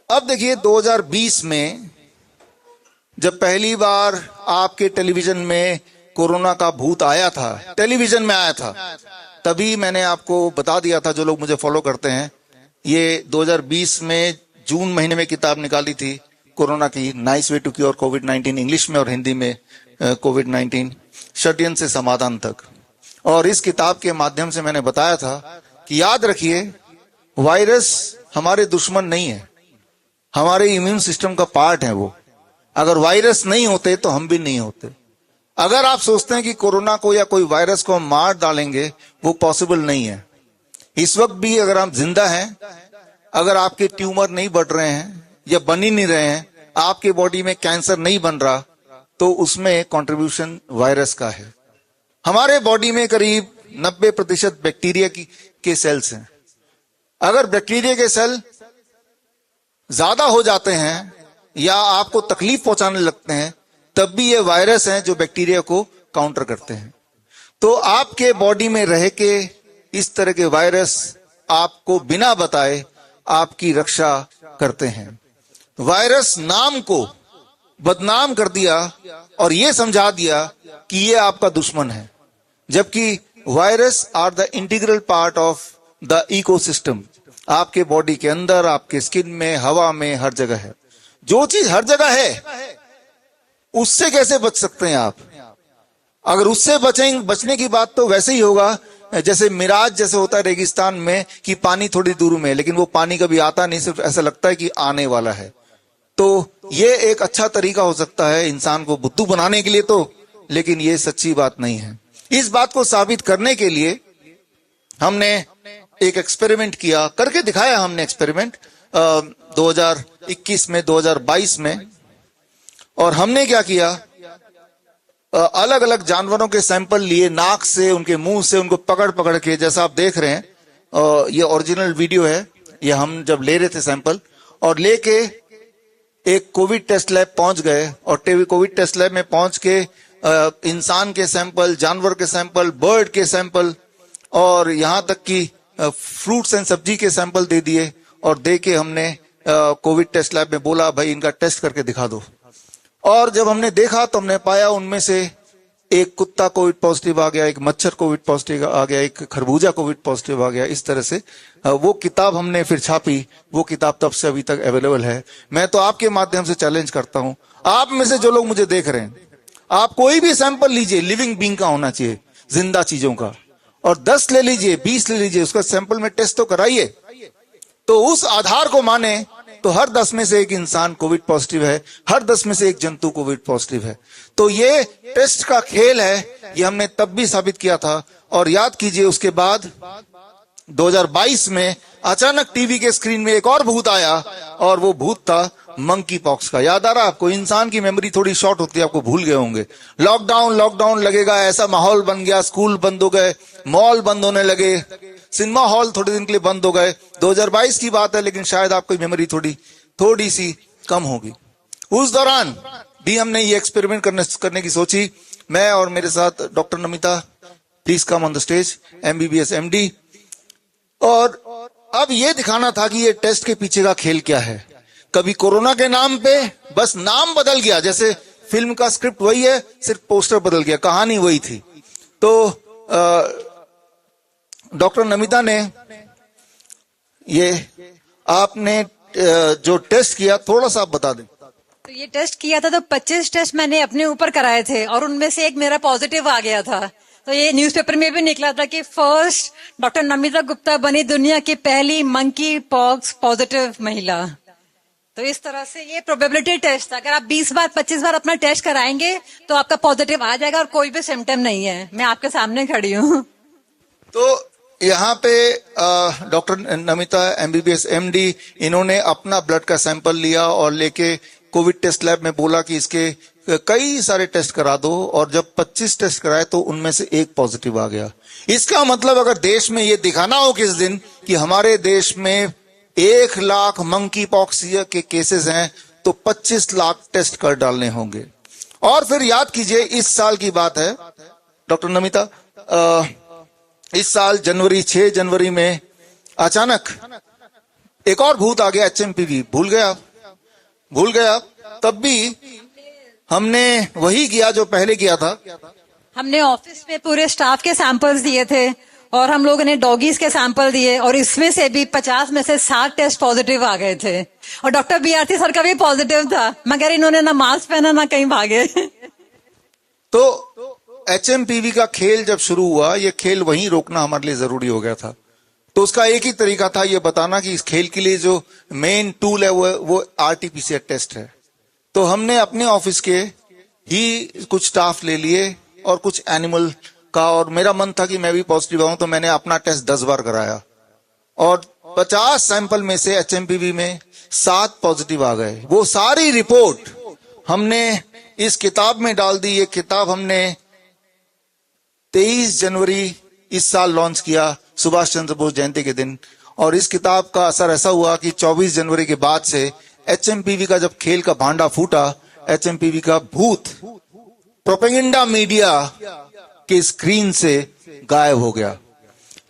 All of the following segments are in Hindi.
अब देखिए 2020 में जब पहली बार आपके टेलीविजन में कोरोना का भूत आया था, टेलीविजन में आया था, तभी मैंने आपको बता दिया था, जो लोग मुझे फॉलो करते हैं, ये 2020 में जून महीने में किताब निकाली थी कोरोना की, नाइस वे टू क्योर कोविड-19, इंग्लिश में और हिंदी में कोविड-19 षड्यंत्र से समाधान तक। और इस किताब के माध्यम से मैंने बताया था कि याद रखिए, वायरस हमारे दुश्मन नहीं है, हमारे इम्यून सिस्टम का पार्ट है वो। अगर वायरस नहीं होते तो हम भी नहीं होते। अगर आप सोचते हैं कि कोरोना को या कोई वायरस को हम मार डालेंगे, वो पॉसिबल नहीं है। इस वक्त भी अगर आप जिंदा हैं, अगर आपके ट्यूमर नहीं बढ़ रहे हैं या बन ही नहीं रहे हैं, आपके बॉडी में कैंसर नहीं बन रहा, तो उसमें कंट्रीब्यूशन वायरस का है। हमारे बॉडी में करीब 90% बैक्टीरिया के सेल्स हैं। अगर बैक्टीरिया के सेल ज्यादा हो जाते हैं या आपको तकलीफ पहुंचाने लगते हैं, तब भी ये वायरस हैं जो बैक्टीरिया को काउंटर करते हैं। तो आपके बॉडी में रह के इस तरह के वायरस आपको बिना बताए आपकी रक्षा करते हैं। वायरस नाम को बदनाम कर दिया और ये समझा दिया कि ये आपका दुश्मन है, जबकि virus are the integral part of the ecosystem. आपके बॉडी के अंदर, आपके स्किन में, हवा में, हर जगह है। जो चीज हर जगह है, उससे कैसे बच सकते हैं आप? अगर उससे बचने की बात तो वैसे ही होगा जैसे मिराज जैसे होता है रेगिस्तान में कि पानी थोड़ी दूर में है, लेकिन वो पानी कभी आता नहीं, सिर्फ ऐसा लगता है कि आने वाला है। तो ये एक अच्छा तरीका हो सकता है इंसान को बुद्धू बनाने के लिए, तो लेकिन ये सच्ची बात नहीं है। इस बात को साबित करने के लिए हमने एक एक्सपेरिमेंट किया, करके दिखाया हमने एक्सपेरिमेंट 2021 में, 2022 में। और हमने क्या किया, अलग अलग जानवरों के सैंपल लिए, नाक से, उनके मुंह से, उनको पकड़ पकड़ के, जैसा आप देख रहे हैं, ये ओरिजिनल वीडियो है, ये हम जब ले रहे थे सैंपल, और लेके एक कोविड टेस्ट लैब पहुंच गए। और कोविड टेस्ट लैब में पहुंच के इंसान के सैंपल, जानवर के सैंपल, बर्ड के सैंपल, और यहां तक कि फ्रूट्स एंड सब्जी के सैंपल दे दिए। और दे के हमने कोविड टेस्ट लैब में बोला, भाई इनका टेस्ट करके दिखा दो। और जब हमने देखा तो हमने पाया उनमें से एक कुत्ता कोविड पॉजिटिव आ गया, एक मच्छर कोविड पॉजिटिव आ गया, एक खरबूजा कोविड पॉजिटिव आ गया। इस तरह से वो किताब हमने फिर छापी। वो किताब तब से अभी तक अवेलेबल है। मैं तो आपके माध्यम से चैलेंज करता हूं, आप में से जो लोग मुझे देख रहे हैं, आप कोई भी सैंपल लीजिए, लिविंग बीइंग का होना चाहिए, जिंदा चीजों का, और 10 ले लीजिए, 20 ले लीजिए, उसका सैंपल में टेस्ट तो कराइए। तो उस आधार को माने तो हर 10 में से एक इंसान कोविड पॉजिटिव है, हर 10 में से एक जंतु कोविड पॉजिटिव है। तो ये टेस्ट का खेल है, ये हमने तब भी साबित किया था। और याद कीजिए, उसके बाद 2022 में अचानक टीवी के स्क्रीन में एक और भूत आया, और वो भूत था मंकी पॉक्स का। याद आ रहा आपको? इंसान की मेमोरी थोड़ी शॉर्ट होती है, आपको भूल गए होंगे। लॉकडाउन लगेगा, ऐसा माहौल बन गया, स्कूल बंद हो गए, मॉल बंद होने लगे, सिनेमा हॉल थोड़े दिन के लिए बंद हो गए। 2022 की बात है, लेकिन शायद आपकी मेमोरी थोड़ी सी कम होगी। उस दौरान भी हमने ये एक्सपेरिमेंट करने की सोची। मैं और मेरे साथ doctor Namita, please come on the stage, MBBS MD। और अब ये दिखाना था कि ये टेस्ट के पीछे का खेल क्या है। कभी कोरोना के नाम पे बस नाम बदल गया, जैसे फिल्म का स्क्रिप्ट वही है, सिर्फ पोस्टर बदल गया, कहानी वही थी। तो डॉक्टर नमिता ने ये आपने जो टेस्ट किया, थोड़ा सा आप बता दें। तो ये टेस्ट किया था, तो 25 टेस्ट मैंने अपने ऊपर कराए थे, और उनमें से एक मेरा पॉजिटिव आ गया था। तो ये न्यूज़पेपर में भी निकला था कि फर्स्ट डॉक्टर नमिता गुप्ता बनी दुनिया की पहली मंकी पॉक्स पॉजिटिव महिला। तो इस तरह से ये प्रोबेबिलिटी टेस्ट था। अगर आप 20 बार 25 बार अपना टेस्ट कराएंगे तो आपका पॉजिटिव आ जाएगा, और कोई भी सिम्टम नहीं है। मैं आपके सामने खड़ी हूँ। तो यहाँ पे डॉक्टर नमिता MBBS MD, इन्होंने अपना ब्लड का सैंपल लिया और लेके कोविड टेस्ट लैब में बोला कि इसके कई सारे टेस्ट करा दो। और जब 25 टेस्ट कराए तो उनमें से एक पॉजिटिव आ गया। इसका मतलब अगर देश में ये दिखाना हो किस दिन कि हमारे देश में 1 लाख मंकी पॉक्स के केसेस हैं, तो 25 लाख टेस्ट कर डालने होंगे। और फिर याद कीजिए, इस साल की बात है डॉक्टर नमिता, इस साल 6 जनवरी में अचानक एक और भूत आ गया, HMPV। भूल गया। तब भी हमने वही किया जो पहले किया था। हमने ऑफिस में पूरे स्टाफ के सैंपल्स दिए थे और हम लोगों ने डॉगीज के सैंपल दिए और इसमें से भी 50 में से 60 टेस्ट पॉजिटिव आ गए थे और डॉक्टर BRT सर का भी पॉजिटिव था, मगर इन्होंने ना मास्क पहना ना कहीं भागे। तो HMPV का खेल जब शुरू हुआ, ये खेल वहीं रोकना हमारे लिए जरूरी हो गया था। तो उसका एक ही तरीका था, ये बताना कि इस खेल के लिए जो मेन टूल है वो RT-PCR टेस्ट है। तो हमने अपने ऑफिस के ही कुछ स्टाफ ले लिए और कुछ एनिमल का, और मेरा मन था कि मैं भी पॉजिटिव आऊं, तो मैंने अपना टेस्ट 10 बार कराया और 50 सैंपल में से HMPV में 7 पॉजिटिव आ गए। वो सारी रिपोर्ट हमने इस किताब में डाल दी। ये किताब हमने 23 जनवरी इस साल लॉन्च किया, सुभाष चंद्र बोस जयंती के दिन। और इस किताब का असर ऐसा हुआ कि 24 जनवरी के बाद से HMPV का जब खेल का भांडा फूटा, HMPV का भूत प्रोपेगेंडा मीडिया के स्क्रीन से गायब हो गया।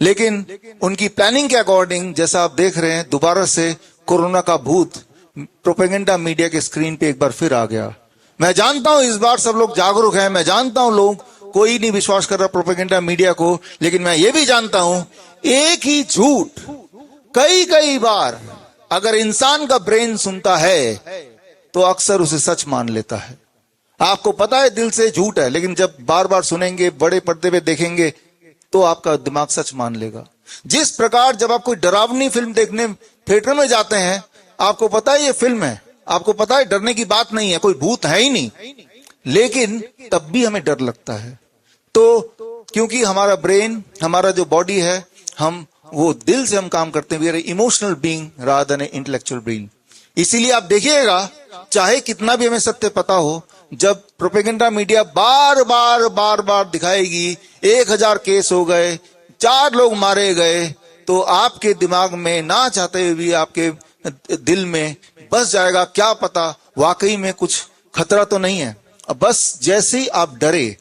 लेकिन उनकी प्लानिंग के अकॉर्डिंग, जैसा आप देख रहे हैं, दोबारा से कोरोना का भूत प्रोपेगेंडा मीडिया के स्क्रीन पे एक बार फिर आ गया। मैं जानता हूं इस बार सब लोग जागरूक हैं, मैं जानता हूं लोग कोई नहीं विश्वास कर रहा प्रोपेगेंडा मीडिया को, लेकिन मैं ये भी जानता हूं एक ही झूठ कई बार अगर इंसान का ब्रेन सुनता है तो अक्सर उसे सच मान लेता है। आपको पता है दिल से झूठ है, लेकिन जब बार बार सुनेंगे, बड़े पर्दे पे देखेंगे, तो आपका दिमाग सच मान लेगा। जिस प्रकार जब आप कोई डरावनी फिल्म देखने थिएटर में जाते हैं, आपको पता है ये फिल्म है, आपको पता है डरने की बात नहीं है, कोई भूत है ही नहीं, लेकिन तब भी हमें डर लगता है। तो क्योंकि हमारा ब्रेन, हमारा जो बॉडी है, हम वो दिल से हम काम करते हैं। We are emotional being rather than intellectual being. इसीलिए आप देखिएगा, चाहे कितना भी हमें सत्य पता हो, जब प्रोपेगेंडा मीडिया बार बार दिखाएगी 1000 केस हो गए, 4 लोग मारे गए, तो आपके दिमाग में ना चाहते हुए भी आपके दिल में बस जाएगा, क्या पता वाकई में कुछ खतरा तो नहीं है। अब बस जैसे ही आप डरे,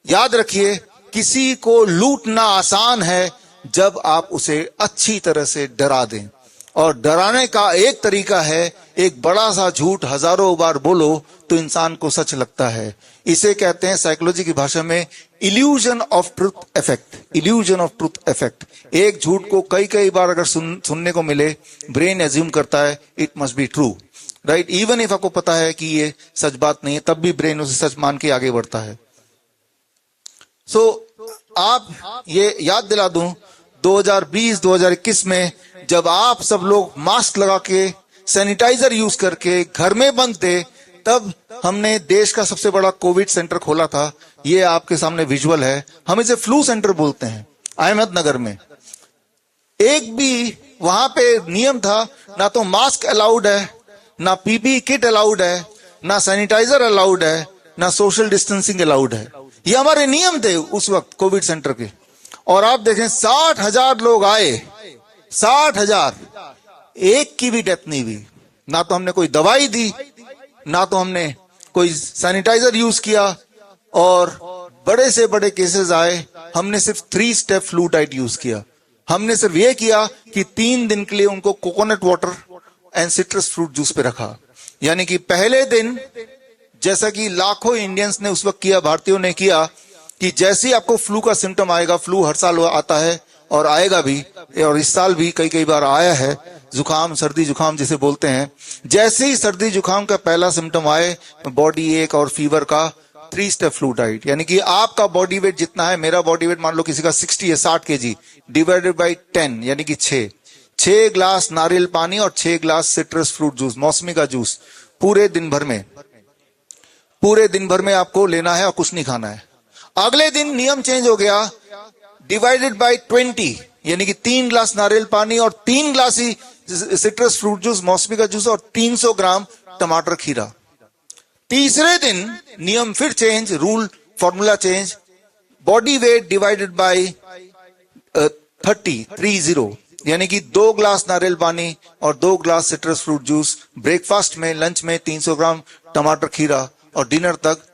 याद रखिए किसी को लूटना आसान है जब आप उसे अच्छी तरह से डरा दें। और डराने का एक तरीका है, एक बड़ा सा झूठ हजारों बार बोलो तो इंसान को सच लगता है। इसे कहते हैं साइकोलॉजी की भाषा में illusion of truth effect. Illusion of truth effect. एक झूठ को कई बार अगर सुनने को मिले, ब्रेन एज्यूम करता है it must be true, right. Even if आपको पता है कि ये सच बात नहीं है, तब भी ब्रेन उसे सच मान के आगे बढ़ता है। आप ये याद दिला दूं, 2020-2021 में जब आप सब लोग मास्क लगा के, सैनिटाइजर यूज करके घर में बंद थे, तब हमने देश का सबसे बड़ा कोविड सेंटर खोला था। ये आपके सामने विजुअल है। हम इसे फ्लू सेंटर बोलते हैं। अहमदनगर में एक भी वहां पे नियम था, ना तो मास्क अलाउड है, ना PPE किट अलाउड है, ना सैनिटाइजर अलाउड है, ना सोशल डिस्टेंसिंग अलाउड है। ये हमारे नियम थे उस वक्त कोविड सेंटर के। और आप देखें 60,000 लोग आए, 60,000, एक की भी डेथ नहीं हुई। ना तो हमने कोई दवाई दी, ना तो हमने कोई सैनिटाइजर यूज किया, और बड़े से बड़े केसेस आए, हमने सिर्फ 3 स्टेप फ्लू डाइट यूज किया। हमने सिर्फ ये किया कि 3 दिन के लिए उनको coconut water and citrus fruit juice पे रखा। यानी कि पहले दिन, जैसा कि लाखों इंडियंस ने उस वक्त किया, भारतीयों ने किया, कि जैसे ही आपको फ्लू का सिम्टम आएगा, फ्लू हर साल आता है और आएगा भी, और इस साल भी कई बार आया है, जुकाम, सर्दी जुकाम जिसे बोलते हैं। जैसे ही सर्दी जुकाम का पहला सिम्टम आए, बॉडी एक और फीवर का, 3 स्टेप फ्लू डाइट। यानी कि आपका बॉडी वेट जितना है, मेरा बॉडी वेट मान लो किसी का 60 है, 60 kg, डिवाइडेड बाई 10 यानी कि 6 ग्लास नारियल पानी और 6 ग्लास सिट्रस फ्रूट जूस, मौसमी का जूस, पूरे दिन भर में आपको लेना है और कुछ नहीं खाना है। अगले दिन नियम चेंज हो गया, डिवाइडेड बाय 20 यानी कि 3 ग्लास नारियल पानी और 3 ग्लास ही सिट्रस फ्रूट जूस, मौसमी का जूस, और 300 ग्राम टमाटर खीरा। तीसरे दिन नियम फिर change, rule formula change, body weight divided by 30 यानी कि 2 ग्लास नारियल पानी और 2 glass citrus fruit juice, breakfast में, लंच में 300 ग्राम टमाटर खीरा, और डिनर तक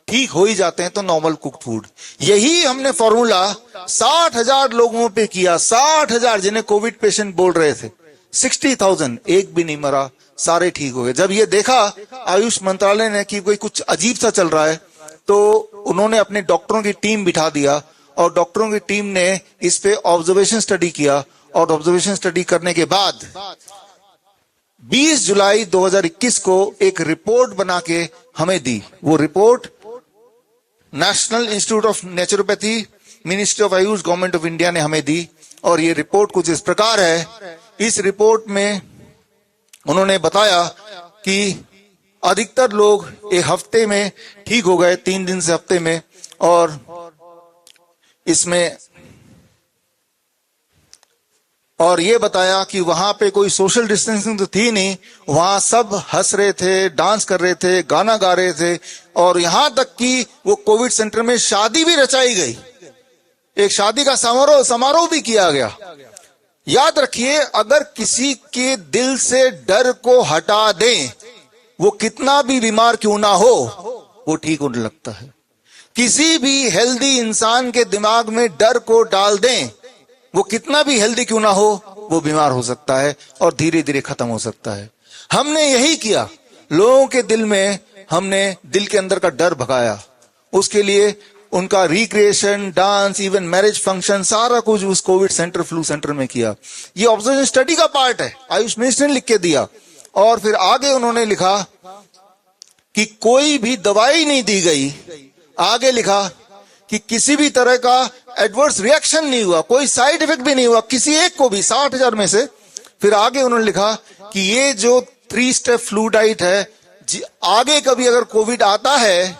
ठीक हो ही जाते हैं तो नॉर्मल कुक्ड फूड। यही हमने फॉर्मूला 60,000 लोगों पे किया। 60,000 जिन्हें कोविड पेशेंट बोल रहे थे, 60,000, एक भी नहीं मरा, सारे ठीक हो गए। जब ये देखा आयुष मंत्रालय ने कि कोई कुछ अजीब सा चल रहा है, तो उन्होंने अपने डॉक्टरों की टीम बिठा दिया और डॉक्टरों की टीम ने इस पे ऑब्जर्वेशन स्टडी किया और ऑब्जर्वेशन स्टडी करने के बाद 20 जुलाई 2021 को एक रिपोर्ट बना के हमें दी। वो report national institute of naturopathy, ministry of Ayush, government of India ने हमें दी। और ये रिपोर्ट कुछ इस प्रकार है। इस रिपोर्ट में उन्होंने बताया कि अधिकतर लोग एक हफ्ते में ठीक हो गए, 3 दिन से हफ्ते में। और इसमें और ये बताया कि वहां पे कोई सोशल डिस्टेंसिंग तो थी नहीं, वहां सब हंस रहे थे, डांस कर रहे थे, गाना गा रहे थे, और यहां तक कि वो कोविड सेंटर में शादी भी रचाई गई, एक शादी का समारोह भी किया गया। याद रखिए, अगर किसी के दिल से डर को हटा दें, वो कितना भी बीमार क्यों ना हो, वो ठीक होने लगता है। किसी भी हेल्दी इंसान के दिमाग में डर को डाल दें, वो कितना भी हेल्दी क्यों ना हो, वो बीमार हो सकता है और धीरे धीरे खत्म हो सकता है। हमने यही किया, लोगों के दिल में हमने दिल के अंदर का डर भगाया। उसके लिए उनका recreation, dance, even marriage function, सारा कुछ उस कोविड सेंटर, फ्लू सेंटर में किया। ये ऑब्जर्वेशन स्टडी का पार्ट है, आयुष मिनिस्टर ने लिख के दिया। और फिर आगे उन्होंने लिखा कि कोई भी दवाई नहीं दी गई। आगे लिखा कि किसी भी तरह का एडवर्स रिएक्शन नहीं हुआ, कोई साइड इफेक्ट भी नहीं हुआ किसी एक को भी, 60,000 में से। फिर आगे उन्होंने लिखा कि ये जो 3 स्टेप फ्लू डाइट है, आगे कभी अगर कोविड आता है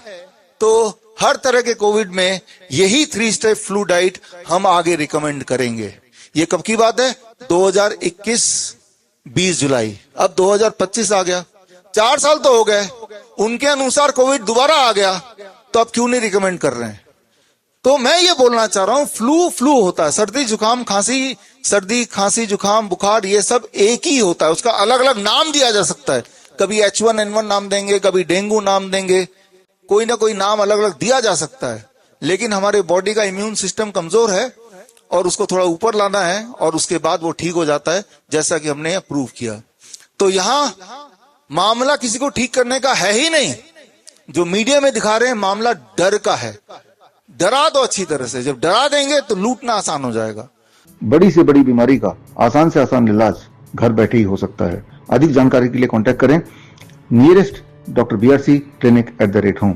तो हर तरह के कोविड में यही 3 स्टेप फ्लू डाइट हम आगे रिकमेंड करेंगे। ये कब की बात है? 2021 20 जुलाई। अब 2025 आ गया, 4 साल तो हो गए। उनके अनुसार कोविड दोबारा आ गया, तो अब क्यों नहीं रिकमेंड कर रहे हैं? तो मैं ये बोलना चाह रहा हूं, फ्लू होता है, सर्दी जुकाम खांसी, सर्दी खांसी जुकाम बुखार, ये सब एक ही होता है। उसका अलग अलग नाम दिया जा सकता है, कभी H1N1 नाम देंगे, कभी डेंगू नाम देंगे, कोई ना कोई नाम अलग अलग दिया जा सकता है। लेकिन हमारे बॉडी का इम्यून सिस्टम कमजोर है और उसको थोड़ा ऊपर लाना है और उसके बाद वो ठीक हो जाता है, जैसा कि हमने प्रूव किया। तो यहां मामला किसी को ठीक करने का है ही नहीं। जो मीडिया में दिखा रहे हैं मामला डर का है। डरा दो अच्छी तरह से, जब डरा देंगे तो लूटना आसान हो जाएगा। बड़ी से बड़ी बीमारी का आसान से आसान इलाज घर बैठे ही हो सकता है। अधिक जानकारी के लिए कांटेक्ट करें नियरेस्ट डॉक्टर BRC clinic@home।